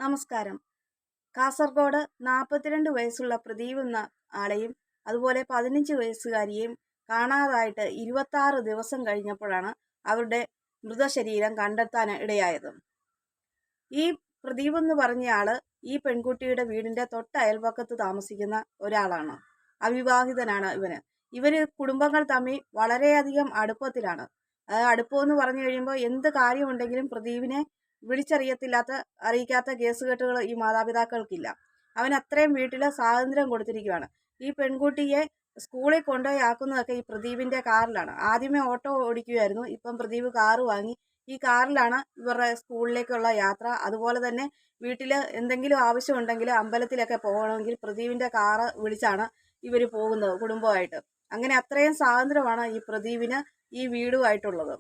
നമസ്കാരം. കാസർഗോഡ് 42 വയസ്സുള്ള പ്രദീപ് എന്ന ആളെയും അതുപോലെ 15 വയസ്സുകാരിയെയും കാണാതായിട്ട് 26 ദിവസം കഴിഞ്ഞപ്പോഴാണ് അവരുടെ മൃതശരീരം കണ്ടെത്താൻ ഇടയായത്. ഈ പ്രദീപ് എന്ന് പറഞ്ഞയാള് ഈ പെൺകുട്ടിയുടെ വീടിന്റെ തൊട്ട അയൽപക്കത്ത് താമസിക്കുന്ന ഒരാളാണ്. അവിവാഹിതനാണ് ഇവര് കുടുംബങ്ങൾ തമ്മിൽ വളരെയധികം അടുപ്പത്തിലാണ്. അടുപ്പമെന്ന് പറഞ്ഞു കഴിയുമ്പോൾ എന്ത് കാര്യമുണ്ടെങ്കിലും പ്രദീപിനെ അറിയിക്കാത്ത കേസുകെട്ടുകൾ ഈ മാതാപിതാക്കൾക്കില്ല. അവൻ അത്രയും വീട്ടിൽ സ്വാതന്ത്ര്യം കൊടുത്തിരിക്കുകയാണ്. ഈ പെൺകുട്ടിയെ സ്കൂളിൽ കൊണ്ടുപോയി ആക്കുന്നതൊക്കെ ഈ പ്രദീപിന്റെ കാറിലാണ്. ആദ്യമേ ഓട്ടോ ഓടിക്കുമായിരുന്നു, ഇപ്പം പ്രദീപ് കാറ് വാങ്ങി. ഈ കാറിലാണ് ഇവരുടെ സ്കൂളിലേക്കുള്ള യാത്ര. അതുപോലെ തന്നെ വീട്ടിൽ എന്തെങ്കിലും ആവശ്യമുണ്ടെങ്കിൽ അമ്പലത്തിലൊക്കെ പോകണമെങ്കിൽ പ്രദീപിന്റെ കാറ് വിളിച്ചാണ് ഇവർ പോകുന്നത് കുടുംബമായിട്ട്. അങ്ങനെ അത്രയും സ്വാതന്ത്ര്യമാണ് ഈ പ്രദീപിന് ഈ വീടുമായിട്ടുള്ളത്.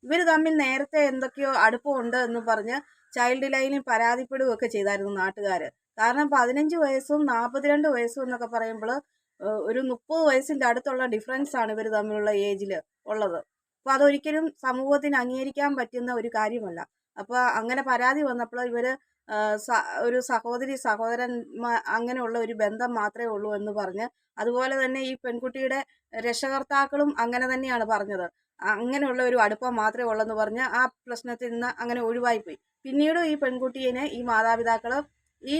ഇവർ തമ്മിൽ നേരത്തെ എന്തൊക്കെയോ അടുപ്പമുണ്ട് എന്ന് പറഞ്ഞ് ചൈൽഡ് ലൈനിൽ പരാതിപ്പെടുകയൊക്കെ ചെയ്തായിരുന്നു നാട്ടുകാർ. കാരണം 15 വയസ്സും 42 വയസ്സും എന്നൊക്കെ പറയുമ്പോൾ ഒരു 30 വയസ്സിൻ്റെ അടുത്തുള്ള ഡിഫറൻസ് ആണ് ഇവർ തമ്മിലുള്ള ഏജിൽ ഉള്ളത്. അപ്പോൾ അതൊരിക്കലും സമൂഹത്തിന് അംഗീകരിക്കാൻ പറ്റുന്ന ഒരു കാര്യമല്ല. അപ്പോൾ അങ്ങനെ പരാതി വന്നപ്പോൾ ഇവർ ഒരു സഹോദരൻ അങ്ങനെയുള്ള ഒരു ബന്ധം മാത്രമേ ഉള്ളൂ എന്ന് പറഞ്ഞ്, അതുപോലെ തന്നെ ഈ പെൺകുട്ടിയുടെ രക്ഷകർത്താക്കളും അങ്ങനെ തന്നെയാണ് പറഞ്ഞത്. അങ്ങനെയുള്ള ഒരു അടുപ്പം മാത്രമേ ഉള്ളെന്ന് പറഞ്ഞ് ആ പ്രശ്നത്തിൽ നിന്ന് അങ്ങനെ ഒഴിവായിപ്പോയി. പിന്നീട് ഈ പെൺകുട്ടീനെ ഈ മാതാപിതാക്കൾ ഈ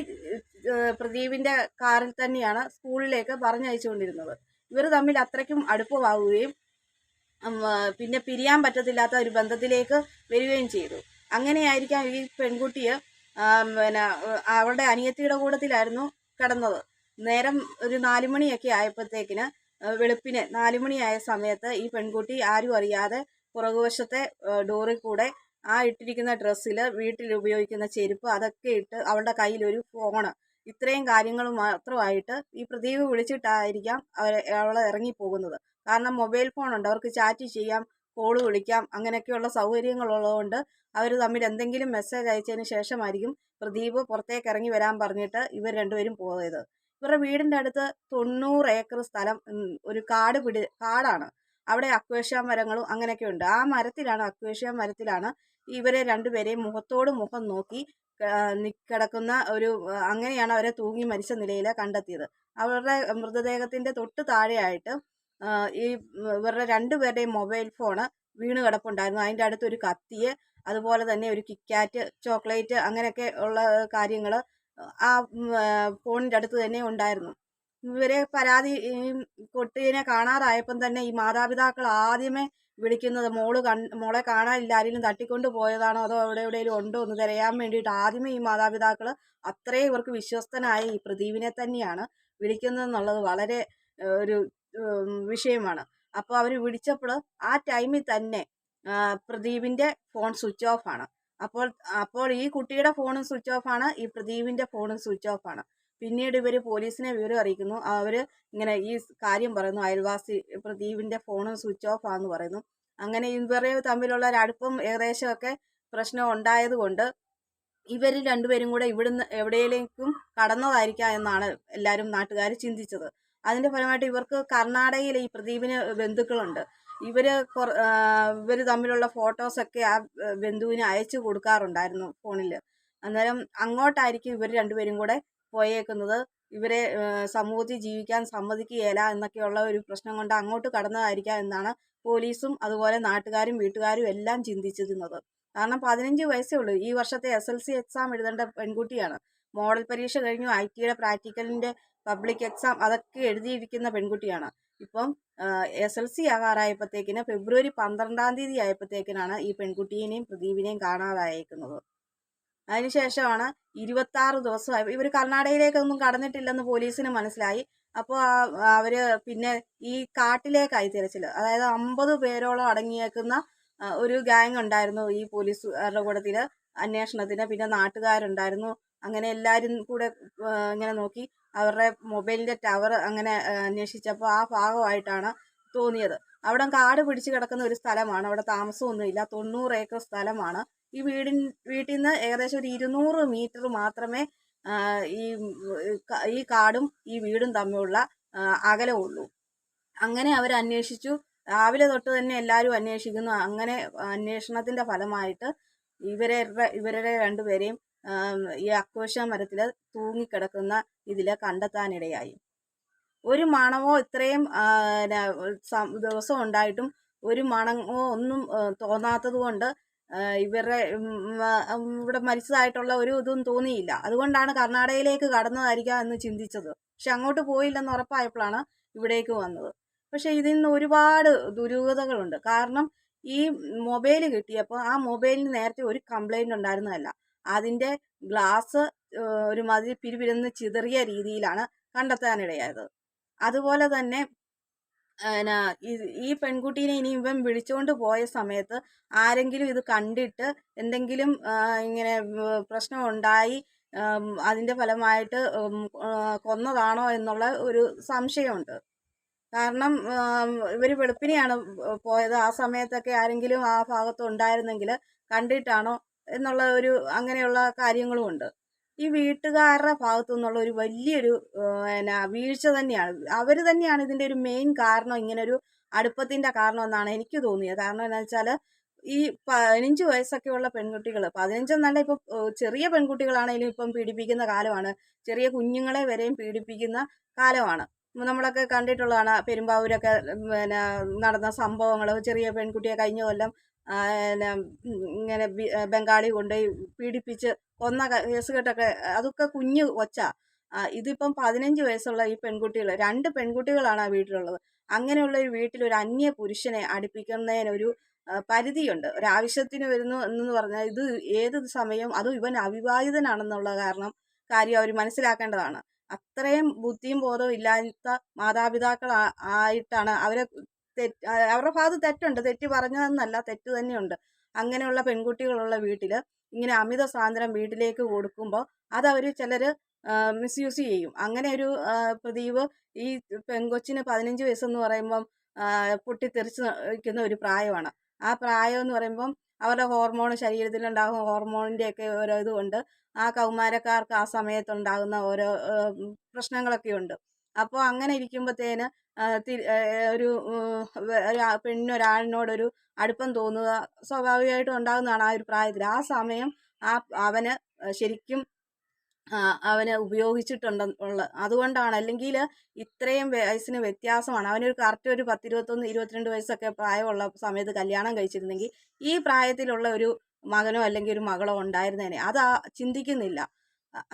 പ്രദീപിന്റെ കാറിൽ തന്നെയാണ് സ്കൂളിലേക്ക് പറഞ്ഞയച്ചുകൊണ്ടിരുന്നത്. ഇവർ തമ്മിൽ അത്രയ്ക്കും അടുപ്പമാവുകയും പിന്നെ പിരിയാൻ പറ്റത്തില്ലാത്ത ഒരു ബന്ധത്തിലേക്ക് വരികയും ചെയ്തു. അങ്ങനെയായിരിക്കാം ഈ പെൺകുട്ടിയെ അവളുടെ അനിയത്തിയുടെ കൂട്ടത്തിലായിരുന്നു കിടന്നത്. നേരം ഒരു 4 മണിയൊക്കെ ആയപ്പോഴത്തേക്കിന് വെളുപ്പിന് 4 മണിയായ സമയത്ത് ഈ പെൺകുട്ടി ആരും അറിയാതെ പുറകുവശത്തെ ഡോറിൽ കൂടെ ആ ഇട്ടിരിക്കുന്ന ഡ്രസ്സിൽ വീട്ടിൽ ഉപയോഗിക്കുന്ന ചെരുപ്പ് അതൊക്കെ ഇട്ട് അവളുടെ കയ്യിൽ ഒരു ഫോണ്, ഇത്രയും കാര്യങ്ങൾ മാത്രമായിട്ട് ഈ പ്രദീപ് വിളിച്ചിട്ടായിരിക്കാം അവളെ ഇറങ്ങിപ്പോകുന്നത്. കാരണം മൊബൈൽ ഫോണുണ്ട്, അവർക്ക് ചാറ്റ് ചെയ്യാം, കോള് വിളിക്കാം, അങ്ങനെയൊക്കെയുള്ള സൗകര്യങ്ങളുള്ളതുകൊണ്ട് അവർ തമ്മിൽ എന്തെങ്കിലും മെസ്സേജ് അയച്ചതിന് ശേഷമായിരിക്കും പ്രദീപ് പുറത്തേക്ക് ഇറങ്ങി വരാൻ പറഞ്ഞിട്ട് ഇവർ രണ്ടുപേരും പോയത്. ഇവരുടെ വീടിൻ്റെ അടുത്ത് 90 ഏക്കർ സ്ഥലം ഒരു കാടാണ്. അവിടെ അക്വേഷ്യ മരങ്ങളും അങ്ങനെയൊക്കെ ഉണ്ട്. ആ മരത്തിലാണ്, അക്വേഷ്യ മരത്തിലാണ് ഇവരെ രണ്ടുപേരെയും മുഖത്തോട് മുഖം നോക്കി കിടക്കുന്ന അങ്ങനെയാണ് അവരെ തൂങ്ങി മരിച്ച നിലയിൽ കണ്ടെത്തിയത്. അവരുടെ മൃതദേഹത്തിന്റെ തൊട്ട് താഴെയായിട്ട് ഈ ഇവരുടെ രണ്ടുപേരുടെയും മൊബൈൽ ഫോണ് വീണ് കിടപ്പുണ്ടായിരുന്നു. അതിൻ്റെ അടുത്ത് ഒരു കത്തിയെ, അതുപോലെ തന്നെ ഒരു കിറ്റ്കാറ്റ്, ചോക്ലേറ്റ്, അങ്ങനെയൊക്കെ ഉള്ള കാര്യങ്ങൾ ആ ഫോണിൻ്റെ അടുത്ത് തന്നെ ഉണ്ടായിരുന്നു. ഇവരെ കുട്ടീനെ കാണാതായപ്പം തന്നെ ഈ മാതാപിതാക്കൾ ആദ്യമേ വിളിക്കുന്നത് മോളെ കാണാനില്ല, ആരെങ്കിലും തട്ടിക്കൊണ്ട് പോയതാണോ അതോ എവിടെയെങ്കിലും ഉണ്ടോ എന്ന് തിരയാൻ വേണ്ടിയിട്ട് ആദ്യമേ ഈ മാതാപിതാക്കൾ അത്രയും ഇവർക്ക് വിശ്വസ്തനായ ഈ പ്രദീപിനെ തന്നെയാണ് വിളിക്കുന്നതെന്നുള്ളത് വളരെ ഒരു വിഷയമാണ്. അപ്പോൾ അവർ വിളിച്ചപ്പോൾ ആ ടൈമിൽ തന്നെ പ്രദീപിന്റെ ഫോൺ സ്വിച്ച് ഓഫ് ആണ്. അപ്പോൾ ഈ കുട്ടിയുടെ ഫോണും സ്വിച്ച് ഓഫ് ആണ്, ഈ പ്രദീപിന്റെ ഫോണും സ്വിച്ച് ഓഫ് ആണ്. പിന്നീട് ഇവർ പോലീസിനെ വിവരം അറിയിക്കുന്നു. അവർ ഇങ്ങനെ ഈ കാര്യം പറയുന്നു, അയൽവാസി പ്രദീപിന്റെ ഫോണും സ്വിച്ച് ഓഫ് ആണെന്ന് പറയുന്നു. അങ്ങനെ ഇവരെ തമ്മിലുള്ള ഒരു അടുപ്പം ഏകദേശമൊക്കെ പ്രശ്നം ഉണ്ടായതുകൊണ്ട് ഇവർ രണ്ടുപേരും കൂടെ ഇവിടുന്ന് എവിടെയെങ്കിലും കടന്നതായിരിക്കാം എന്നാണ് എല്ലാവരും നാട്ടുകാർ ചിന്തിച്ചത്. അതിന്റെ ഫലമായിട്ട് ഇവർക്ക് കർണാടകയിൽ ഈ പ്രദീപിന് ബന്ധുക്കളുണ്ട്. ഇവർ തമ്മിലുള്ള ഫോട്ടോസൊക്കെ ആ ബന്ധുവിന് അയച്ചു കൊടുക്കാറുണ്ടായിരുന്നു ഫോണിൽ. അന്നേരം അങ്ങോട്ടായിരിക്കും ഇവർ രണ്ടുപേരും കൂടെ പോയേക്കുന്നത്. ഇവരെ സമൂഹത്തിൽ ജീവിക്കാൻ സമ്മതിക്കുകയില്ല എന്നൊക്കെയുള്ള ഒരു പ്രശ്നം കൊണ്ട് അങ്ങോട്ട് കടന്നതായിരിക്കാം എന്നാണ് പോലീസും അതുപോലെ നാട്ടുകാരും വീട്ടുകാരും എല്ലാം ചിന്തിച്ചിരുന്നത്. കാരണം 15 വയസ്സേ ഉള്ളൂ. ഈ വർഷത്തെ SLC എക്സാം എഴുതേണ്ട പെൺകുട്ടിയാണ്. മോഡൽ പരീക്ഷ കഴിഞ്ഞു, ITയുടെ പ്രാക്ടിക്കലിന്റെ പബ്ലിക് എക്സാം അതൊക്കെ എഴുതിയിരിക്കുന്ന പെൺകുട്ടിയാണ്. ഇപ്പം SLC ആകാറായപ്പോഴത്തേക്കിന് ഫെബ്രുവരി 12-ാം തീയതി ആയപ്പോഴത്തേക്കിനാണ് ഈ പെൺകുട്ടീനെയും പ്രദീപിനെയും കാണാതായേക്കുന്നത്. അതിനുശേഷമാണ് 26 ദിവസമായി ഇവർ കർണാടകയിലേക്കൊന്നും കടന്നിട്ടില്ലെന്ന് പോലീസിന് മനസ്സിലായി. അപ്പോൾ അവര് പിന്നെ ഈ കാട്ടിലേക്കായി തിരച്ചിൽ. അതായത് 50 പേരോളം അടങ്ങിയേക്കുന്ന ഒരു ഗ്യാങ് ഉണ്ടായിരുന്നു ഈ പോലീസുകാരുടെ കൂട്ടത്തിൽ അന്വേഷണത്തിന്. പിന്നെ നാട്ടുകാരുണ്ടായിരുന്നു. അങ്ങനെ എല്ലാവരും കൂടെ ഇങ്ങനെ നോക്കി അവരുടെ മൊബൈലിന്റെ ടവർ അങ്ങനെ അന്വേഷിച്ചപ്പോൾ ആ ഭാഗമായിട്ടാണ് തോന്നിയത്. അവിടെ കാട് പിടിച്ച് കിടക്കുന്ന ഒരു സ്ഥലമാണ്, അവിടെ താമസമൊന്നുമില്ല, 90 ഏക്കർ സ്ഥലമാണ്. ഈ വീട്ടിൽ നിന്ന് ഏകദേശം ഒരു 200 മീറ്റർ മാത്രമേ ഈ കാടും ഈ വീടും തമ്മിലുള്ള അകലമുള്ളൂ. അങ്ങനെ അവർ അന്വേഷിച്ചു. രാവിലെ തൊട്ട് തന്നെ എല്ലാവരും അന്വേഷിക്കുന്നു. അങ്ങനെ അന്വേഷണത്തിന്റെ ഫലമായിട്ട് ഇവരെ രണ്ടുപേരെയും ഈ അക്വേഷ്യ മരത്തിൽ തൂങ്ങിക്കിടക്കുന്ന ഇതിൽ കണ്ടെത്താനിടയായി. ഒരു മണമോ ഇത്രയും ദിവസം ഉണ്ടായിട്ടും ഒരു മണമോ ഒന്നും തോന്നാത്തത് കൊണ്ട് ഇവരുടെ ഇവിടെ മരിച്ചതായിട്ടുള്ള ഒരു ഇതും തോന്നിയില്ല. അതുകൊണ്ടാണ് കർണാടകയിലേക്ക് കടന്നതായിരിക്കാം എന്ന് ചിന്തിച്ചത്. പക്ഷെ അങ്ങോട്ട് പോയില്ലെന്ന് ഉറപ്പായപ്പോഴാണ് ഇവിടേക്ക് വന്നത്. പക്ഷെ ഇതിൽ നിന്ന് ഒരുപാട് ദുരൂഹതകളുണ്ട്. കാരണം ഈ മൊബൈൽ കിട്ടിയപ്പോൾ ആ മൊബൈലിന് നേരത്തെ ഒരു കംപ്ലൈൻറ്റ് ഉണ്ടായിരുന്നതല്ല. അതിൻ്റെ ഗ്ലാസ് ഒരുമാതിരി പിരിപിരിന്ന് ചിതറിയ രീതിയിലാണ് കണ്ടെത്താനിടയായത്. അതുപോലെ തന്നെ ഈ പെൺകുട്ടീനെ ഇനി ഇവൻ വിളിച്ചുകൊണ്ട് പോയ സമയത്ത് ആരെങ്കിലും ഇത് കണ്ടിട്ട് എന്തെങ്കിലും ഇങ്ങനെ പ്രശ്നം ഉണ്ടായി അതിൻ്റെ ഫലമായിട്ട് കൊന്നതാണോ എന്നുള്ള ഒരു സംശയമുണ്ട്. കാരണം ഇവർ വെളുപ്പിനെയാണ് പോയത്. ആ സമയത്തൊക്കെ ആരെങ്കിലും ആ ഭാഗത്ത് ഉണ്ടായിരുന്നെങ്കിൽ കണ്ടിട്ടാണോ എന്നുള്ള ഒരു അങ്ങനെയുള്ള കാര്യങ്ങളുമുണ്ട്. ഈ വീട്ടുകാരുടെ ഭാഗത്തു നിന്നുള്ള ഒരു വലിയൊരു വീഴ്ച തന്നെയാണ്. അവർ തന്നെയാണ് ഇതിൻ്റെ ഒരു മെയിൻ കാരണം, ഇങ്ങനൊരു അടുപ്പത്തിൻ്റെ കാരണം എന്നാണ് എനിക്ക് തോന്നിയത്. കാരണം എന്താണെന്ന് വെച്ചാൽ ഈ 15 വയസ്സൊക്കെയുള്ള പെൺകുട്ടികൾ, 15 എന്നല്ല, ഇപ്പം ചെറിയ പെൺകുട്ടികളാണെങ്കിലും ഇപ്പം പീഡിപ്പിക്കുന്ന കാലമാണ്. ചെറിയ കുഞ്ഞുങ്ങളെ വരെയും പീഡിപ്പിക്കുന്ന കാലമാണ്. നമ്മളൊക്കെ കണ്ടിട്ടുള്ളതാണ് പെരുമ്പാവൂരൊക്കെ നടന്ന സംഭവങ്ങൾ. ചെറിയ പെൺകുട്ടിയെ കഴിഞ്ഞ കൊല്ലം ഇങ്ങനെ ബംഗാളി കൊണ്ടുപോയി പീഡിപ്പിച്ച് കൊന്ന കേസ് കെട്ടൊക്കെ, അതൊക്കെ കുഞ്ഞു കൊച്ചാ. ഇതിപ്പം 15 വയസ്സുള്ള ഈ പെൺകുട്ടികൾ, 2 പെൺകുട്ടികളാണ് ആ വീട്ടിലുള്ളത്. അങ്ങനെയുള്ള ഒരു വീട്ടിൽ ഒരു അന്യ പുരുഷനെ അടുപ്പിക്കുന്നതിനൊരു പരിധിയുണ്ട്. ഒരാവശ്യത്തിന് വരുന്നു എന്ന് പറഞ്ഞാൽ ഇത് ഏത് സമയം, അതും ഇവൻ അവിവാഹിതനാണെന്നുള്ള കാര്യം അവർ മനസ്സിലാക്കേണ്ടതാണ്. അത്രയും ബുദ്ധിയും ബോധവും ഇല്ലാത്ത മാതാപിതാക്കൾ ആയിട്ടാണ് അവരുടെ ഭാഗത്ത് തെറ്റുണ്ട്. തെറ്റ് പറഞ്ഞതെന്നല്ല, തെറ്റ് തന്നെയുണ്ട്. അങ്ങനെയുള്ള പെൺകുട്ടികളുള്ള വീട്ടിൽ ഇങ്ങനെ അമിത സ്വാതന്ത്ര്യം വീട്ടിലേക്ക് കൊടുക്കുമ്പോൾ അതവർ ചിലർ മിസ്യൂസ് ചെയ്യും. അങ്ങനെ ഒരു പ്രദീപ്, ഈ പെൺകൊച്ചിന് 15 വയസ്സെന്ന് പറയുമ്പം പൊട്ടിത്തെറിച്ച് നിൽക്കുന്ന ഒരു പ്രായമാണ്. ആ പ്രായം എന്ന് പറയുമ്പം അവരുടെ ഹോർമോൺ, ശരീരത്തിലുണ്ടാകുന്ന ഹോർമോണിൻ്റെയൊക്കെ ഓരോ ഇതുകൊണ്ട് ആ കൗമാരക്കാർക്ക് ആ സമയത്തുണ്ടാകുന്ന ഓരോ പ്രശ്നങ്ങളൊക്കെ ഉണ്ട്. അപ്പോൾ അങ്ങനെ ഇരിക്കുമ്പോഴത്തേന് ഒരു പെണ്ണൊരാളിനോടൊരു അടുപ്പം തോന്നുക സ്വാഭാവികമായിട്ടും ഉണ്ടാകുന്നതാണ് ആ ഒരു പ്രായത്തിൽ. ആ സമയം അവന് ശരിക്കും അവനെ ഉപയോഗിച്ചിട്ടുണ്ടെന്നുള്ള അതുകൊണ്ടാണ്. അല്ലെങ്കിൽ ഇത്രയും വയസ്സിന് വ്യത്യാസമാണ്. അവനൊരു കറക്റ്റ് ഒരു 10, 21, 22 വയസ്സൊക്കെ പ്രായമുള്ള സമയത്ത് കല്യാണം കഴിച്ചിരുന്നെങ്കിൽ ഈ പ്രായത്തിലുള്ള ഒരു മകനോ അല്ലെങ്കിൽ ഒരു മകളോ ഉണ്ടായിരുന്നേനെ. അത് ചിന്തിക്കുന്നില്ല.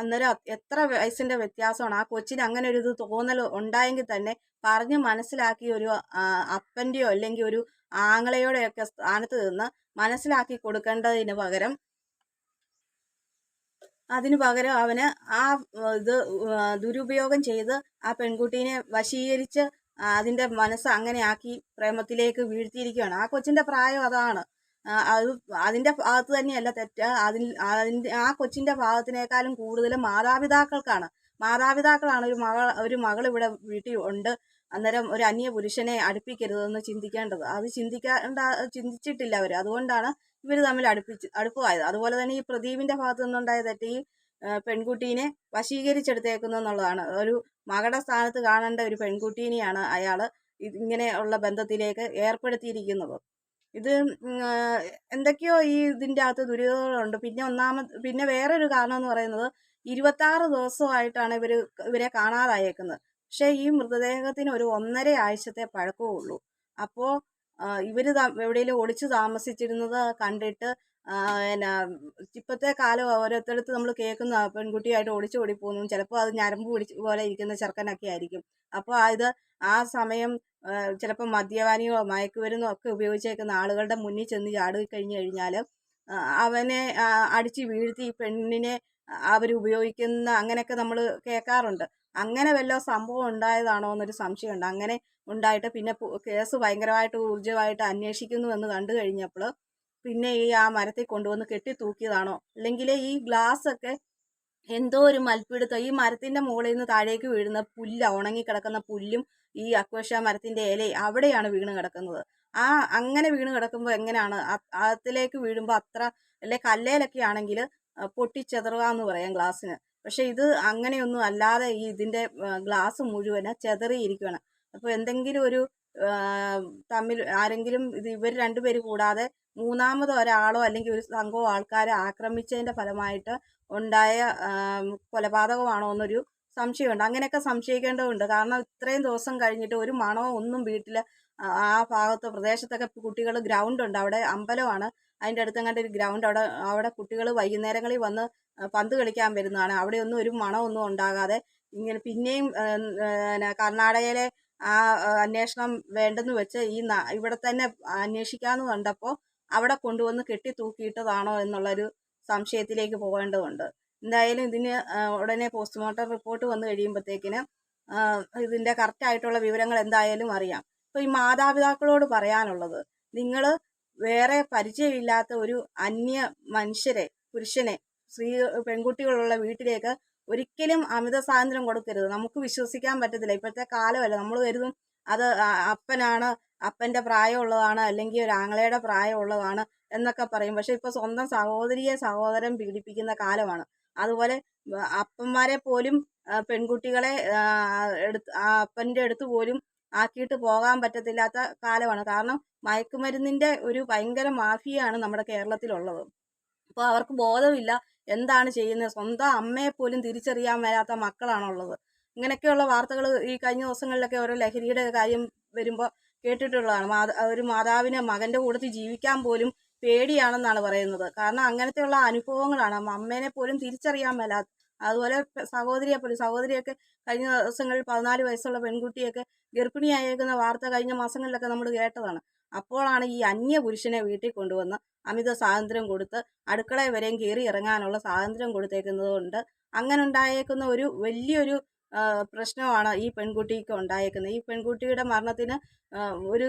അന്നേരം എത്ര വയസ്സിൻ്റെ വ്യത്യാസമാണ്. ആ കൊച്ചിന് അങ്ങനെ ഒരു ഇത് തോന്നൽ ഉണ്ടായെങ്കിൽ തന്നെ പറഞ്ഞ് മനസ്സിലാക്കി ഒരു അപ്പൻ്റെയോ അല്ലെങ്കിൽ ഒരു ആങ്ങളയോടെയൊക്കെ സ്ഥാനത്ത് നിന്ന് മനസ്സിലാക്കി കൊടുക്കേണ്ടതിന് പകരം അവന് ആ ഇത് ദുരുപയോഗം ചെയ്ത് ആ പെൺകുട്ടീനെ വശീകരിച്ച് അതിൻ്റെ മനസ്സ് അങ്ങനെയാക്കി പ്രേമത്തിലേക്ക് വീഴ്ത്തിയിരിക്കുകയാണ്. ആ കൊച്ചിൻ്റെ പ്രായം അതാണ്. അതിൻ്റെ ഭാഗത്ത് തന്നെയല്ല തെറ്റ്. ആ കൊച്ചിൻ്റെ ഭാഗത്തിനേക്കാളും കൂടുതൽ മാതാപിതാക്കളാണ് ഒരു മകൾ ഇവിടെ വീട്ടിൽ ഉണ്ട്, അന്നേരം ഒരു അന്യ പുരുഷനെ അടുപ്പിക്കരുതെന്ന് ചിന്തിക്കേണ്ടത്. അത് ചിന്തിച്ചിട്ടില്ല അവർ. അതുകൊണ്ടാണ് ഇവർ തമ്മിൽ അടുപ്പമായത്. അതുപോലെ തന്നെ ഈ പ്രദീപിൻ്റെ ഭാഗത്തു നിന്നുണ്ടായ തെറ്റ് ഈ പെൺകുട്ടീനെ വശീകരിച്ചെടുത്തേക്കുന്നു എന്നുള്ളതാണ്. ഒരു മകളുടെ സ്ഥാനത്ത് കാണേണ്ട ഒരു പെൺകുട്ടീനെയാണ് അയാൾ ഇങ്ങനെയുള്ള ബന്ധത്തിലേക്ക് ഏർപ്പെടുത്തിയിരിക്കുന്നത്. ഇത് എന്തൊക്കെയോ ഈ ഇതിൻ്റെ അകത്ത് ദുരിതങ്ങളുണ്ട്. പിന്നെ വേറൊരു കാരണം എന്ന് പറയുന്നത് 26 ദിവസമായിട്ടാണ് ഇവരെ കാണാതായേക്കുന്നത്. പക്ഷേ ഈ മൃതദേഹത്തിന് ഒരു 1.5 ആഴ്ചത്തെ പഴക്കമേ ഉള്ളൂ. അപ്പോൾ ഇവർ എവിടെയെങ്കിലും ഒളിച്ചു താമസിച്ചിരുന്നത് കണ്ടിട്ട് ഇപ്പോഴത്തെ കാലം ഓരോരുത്തടുത്ത് നമ്മൾ കേൾക്കുന്ന പെൺകുട്ടിയായിട്ട് ഒളിച്ചോടി പോകുന്നു. ചിലപ്പോൾ അത് ഞരമ്പ് പിടിച്ച് പോലെ ഇരിക്കുന്ന ചെറുക്കനൊക്കെ ആയിരിക്കും. അപ്പോൾ ആ സമയം ചിലപ്പോൾ മദ്യപാനിയോ മയക്കുമരുന്നോ ഒക്കെ ഉപയോഗിച്ചേക്കുന്ന ആളുകളുടെ മുന്നിൽ ചെന്ന് ചാടി കഴിഞ്ഞാൽ അവനെ അടിച്ച് വീഴ്ത്തി പെണ്ണിനെ അവരുപയോഗിക്കുന്ന അങ്ങനെയൊക്കെ നമ്മൾ കേൾക്കാറുണ്ട്. അങ്ങനെ വല്ല സംഭവം ഉണ്ടായതാണോ എന്നൊരു സംശയമുണ്ട്. അങ്ങനെ ഉണ്ടായിട്ട് പിന്നെ കേസ് ഭയങ്കരമായിട്ട് ഊർജ്ജമായിട്ട് അന്വേഷിക്കുന്നു എന്ന് കണ്ടു കഴിഞ്ഞപ്പോൾ പിന്നെ ആ മരത്തിൽ കൊണ്ടുവന്ന് കെട്ടി തൂക്കിയതാണോ, അല്ലെങ്കിൽ ഈ ഗ്ലാസ്സൊക്കെ എന്തോ ഒരു മൽപ്പിടുത്തം, ഈ മരത്തിൻ്റെ മുകളിൽ നിന്ന് താഴേക്ക് വീഴുന്ന ഉണങ്ങിക്കിടക്കുന്ന പുല്ലും ഈ അക്വേഷ്യ മരത്തിൻ്റെ ഇലയും അവിടെയാണ് വീണ് കിടക്കുന്നത്. അങ്ങനെ വീണ് കിടക്കുമ്പോൾ എങ്ങനെയാണ് അതിലേക്ക് വീഴുമ്പോൾ അല്ലെ കല്ലേലൊക്കെ ആണെങ്കിൽ പൊട്ടിച്ചെതറുക എന്ന് പറയാം ഗ്ലാസ്സിന്. പക്ഷെ ഇത് അങ്ങനെയൊന്നും അല്ലാതെ ഇതിൻ്റെ ഗ്ലാസ് മുഴുവന് ചെതറിയിരിക്കുകയാണ്. അപ്പോൾ എന്തെങ്കിലും ഒരു തമ്മിൽ ആരെങ്കിലും ഇവർ രണ്ടുപേര് കൂടാതെ മൂന്നാമത് ഒരാളോ അല്ലെങ്കിൽ ഒരു സംഘമോ ആൾക്കാരെ ആക്രമിച്ചതിൻ്റെ ഫലമായിട്ട് ഉണ്ടായ കൊലപാതകമാണോ എന്നൊരു സംശയമുണ്ട്. അങ്ങനെയൊക്കെ സംശയിക്കേണ്ടതുണ്ട്. കാരണം ഇത്രയും ദിവസം കഴിഞ്ഞിട്ട് ഒരു മണമോ ഒന്നും വീട്ടിൽ ആ ഭാഗത്ത് പ്രദേശത്തൊക്കെ കുട്ടികൾ ഗ്രൗണ്ടുണ്ട്, അവിടെ അമ്പലമാണ്, അതിൻ്റെ അടുത്തെങ്ങാണ്ട് ഒരു ഗ്രൗണ്ട്, അവിടെ അവിടെ കുട്ടികൾ വൈകുന്നേരങ്ങളിൽ വന്ന് പന്ത് കളിക്കാൻ വരുന്നതാണ്. അവിടെയൊന്നും ഒരു മണമൊന്നും ഉണ്ടാകാതെ ഇങ്ങനെ പിന്നെയും കർണാടകയിലെ ആ അന്വേഷണം വേണ്ടെന്ന് വെച്ച് ഇവിടെ തന്നെ അന്വേഷിക്കാമെന്ന് കണ്ടപ്പോൾ അവിടെ കൊണ്ടുവന്ന് കെട്ടി തൂക്കിയിട്ടതാണോ എന്നുള്ളൊരു സംശയത്തിലേക്ക് പോകേണ്ടതുണ്ട്. എന്തായാലും ഇതിന് ഉടനെ പോസ്റ്റ്മോർട്ടം റിപ്പോർട്ട് വന്നു കഴിയുമ്പോഴത്തേക്കിന് ഇതിൻ്റെ കറക്റ്റായിട്ടുള്ള വിവരങ്ങൾ എന്തായാലും അറിയാം. അപ്പോൾ ഈ മാതാപിതാക്കളോട് പറയാനുള്ളത്, നിങ്ങൾ വേറെ പരിചയമില്ലാത്ത ഒരു അന്യ മനുഷ്യരെ, പുരുഷനെ, പെൺകുട്ടികളുള്ള വീട്ടിലേക്ക് ഒരിക്കലും അമിത സ്വാതന്ത്ര്യം കൊടുക്കരുത്. നമുക്ക് വിശ്വസിക്കാൻ പറ്റത്തില്ല. ഇപ്പോഴത്തെ കാലമല്ല, നമ്മൾ കരുതും അത് അപ്പനാണ്, അപ്പൻ്റെ പ്രായമുള്ളതാണ്, അല്ലെങ്കിൽ ഒരു ആങ്ങളയുടെ പ്രായമുള്ളതാണ് എന്നൊക്കെ പറയും. പക്ഷെ ഇപ്പോൾ സ്വന്തം സഹോദരിയെ സഹോദരൻ പീഡിപ്പിക്കുന്ന കാലമാണ്. അതുപോലെ അപ്പന്മാരെ പോലും പെൺകുട്ടികളെ അപ്പൻ്റെ അടുത്ത് പോലും ആക്കിയിട്ട് പോകാൻ പറ്റത്തില്ലാത്ത കാലമാണ്. കാരണം മയക്കുമരുന്നിൻ്റെ ഒരു ഭയങ്കര മാഫിയയാണ് നമ്മുടെ കേരളത്തിലുള്ളത്. അപ്പോൾ അവർക്ക് ബോധമില്ല എന്താണ് ചെയ്യുന്നത്. സ്വന്തം അമ്മയെ പോലും തിരിച്ചറിയാൻ മേലാത്ത മക്കളാണുള്ളത്. ഇങ്ങനെയൊക്കെയുള്ള വാർത്തകൾ ഈ കഴിഞ്ഞ ദിവസങ്ങളിലൊക്കെ ഓരോ ലഹരിയുടെ കാര്യം വരുമ്പോൾ കേട്ടിട്ടുള്ളതാണ്. ഒരു മാതാവിന് മകൻ്റെ കൂട്ടത്തിൽ ജീവിക്കാൻ പോലും പേടിയാണെന്നാണ് പറയുന്നത്. കാരണം അങ്ങനത്തെയുള്ള അനുഭവങ്ങളാണ്. അമ്മേനെ പോലും തിരിച്ചറിയാൻ മേലാത്ത, അതുപോലെ സഹോദരിയൊക്കെ കഴിഞ്ഞ ദിവസങ്ങളിൽ 14 വയസ്സുള്ള പെൺകുട്ടിയൊക്കെ ഗർഭിണിയായേക്കുന്ന വാർത്ത കഴിഞ്ഞ മാസങ്ങളിലൊക്കെ നമ്മൾ കേട്ടതാണ്. അപ്പോഴാണ് ഈ അന്യ പുരുഷനെ വീട്ടിൽ കൊണ്ടുവന്ന് അമിത സ്വാതന്ത്ര്യം കൊടുത്ത് അടുക്കള വരെയും കയറി ഇറങ്ങാനുള്ള സ്വാതന്ത്ര്യം കൊടുത്തേക്കുന്നത് കൊണ്ട് അങ്ങനെ ഉണ്ടായേക്കുന്ന ഒരു വലിയൊരു പ്രശ്നമാണ് ഈ പെൺകുട്ടിക്ക് ഉണ്ടായേക്കുന്നത്. ഈ പെൺകുട്ടിയുടെ മരണത്തിന് ഒരു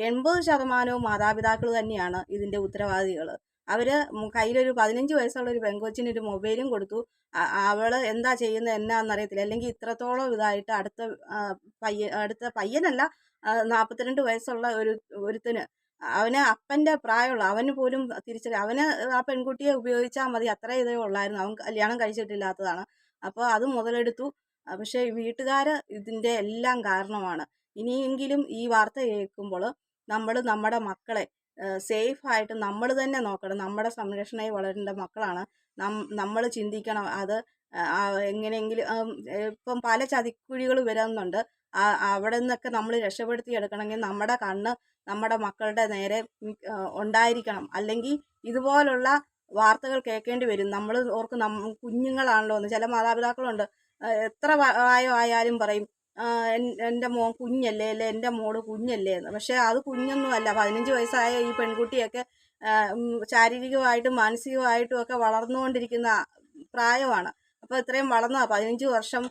80% മാതാപിതാക്കൾ തന്നെയാണ് ഇതിൻ്റെ ഉത്തരവാദികൾ. അവർ കയ്യിലൊരു 15 വയസ്സുള്ള ഒരു പെൺകൊച്ചിന് ഒരു മൊബൈലും കൊടുത്തു. അവൾ എന്താ ചെയ്യുന്നത് എന്നാന്നറിയത്തില്ല. അല്ലെങ്കിൽ ഇത്രത്തോളം ഇതായിട്ട് അടുത്ത പയ്യനല്ല, 42 വയസ്സുള്ള ഒരുത്തന്, അവന് അപ്പൻ്റെ പ്രായമുള്ള, അവന് പോലും അവന് ആ പെൺകുട്ടിയെ ഉപയോഗിച്ചാൽ മതി, അത്ര ഇതേ ഉള്ളായിരുന്നു. അവൻ കല്യാണം കഴിച്ചിട്ടില്ലാത്തതാണ്. അപ്പോൾ അത് മുതലെടുത്തു. പക്ഷേ വീട്ടുകാർ ഇതിൻ്റെ എല്ലാം കാരണമാണ്. ഇനിയെങ്കിലും ഈ വാർത്ത കേൾക്കുമ്പോൾ നമ്മൾ നമ്മുടെ മക്കളെ സേഫായിട്ട് നമ്മൾ തന്നെ നോക്കണം. നമ്മുടെ സംരക്ഷണയിൽ വളരേണ്ട മക്കളാണ്. നമ്മൾ ചിന്തിക്കണം. അത് എങ്ങനെയെങ്കിലും ഇപ്പം പല ചതിക്കുഴികൾ വരുന്നുണ്ട്. അവിടെ നിന്നൊക്കെ നമ്മൾ രക്ഷപ്പെടുത്തിയെടുക്കണമെങ്കിൽ നമ്മുടെ കണ്ണ് നമ്മുടെ മക്കളുടെ നേരെ ഉണ്ടായിരിക്കണം. അല്ലെങ്കിൽ ഇതുപോലുള്ള വാർത്തകൾ കേൾക്കേണ്ടി വരും. നമ്മൾ ഓർക്കും കുഞ്ഞുങ്ങളാണല്ലോ എന്ന്. ചില മാതാപിതാക്കളുണ്ട്, എത്ര പ്രായമായാലും പറയും എൻ്റെ മോൻ കുഞ്ഞല്ലേ, അല്ലേ എൻ്റെ മോള് കുഞ്ഞല്ലേ എന്ന്. പക്ഷേ അത് കുഞ്ഞൊന്നുമല്ല. 15 വയസ്സായ ഈ പെൺകുട്ടിയൊക്കെ ശാരീരികമായിട്ടും മാനസികമായിട്ടും ഒക്കെ വളർന്നുകൊണ്ടിരിക്കുന്ന പ്രായമാണ്. അപ്പോൾ ഇത്രയും വളർന്ന 15 വർഷം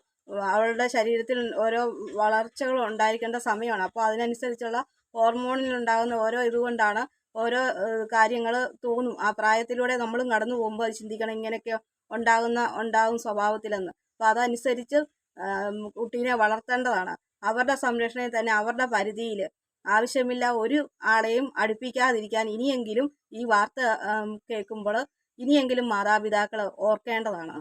അവളുടെ ശരീരത്തിൽ ഓരോ വളർച്ചകൾ ഉണ്ടായിരിക്കേണ്ട സമയമാണ്. അപ്പോൾ അതിനനുസരിച്ചുള്ള ഹോർമോണിലുണ്ടാകുന്ന ഓരോ ഇതുകൊണ്ടാണ് ഓരോ കാര്യങ്ങൾ തോന്നും. ആ പ്രായത്തിലൂടെ നമ്മളും കടന്നു പോകുമ്പോൾ അത് ചിന്തിക്കണം, ഇങ്ങനെയൊക്കെ ഉണ്ടാകും സ്വഭാവത്തിലെന്ന്. അപ്പോൾ അതനുസരിച്ച് കുട്ടീനെ വളർത്തേണ്ടതാണ്. അവരുടെ സംരക്ഷണയിൽ തന്നെ അവരുടെ പരിധിയിൽ ആവശ്യമില്ല ഒരു ആളെയും അടുപ്പിക്കാതിരിക്കാൻ ഇനിയെങ്കിലും ഈ വാർത്ത കേൾക്കുമ്പോൾ ഇനിയെങ്കിലും മാതാപിതാക്കൾ ഓർക്കേണ്ടതാണ്.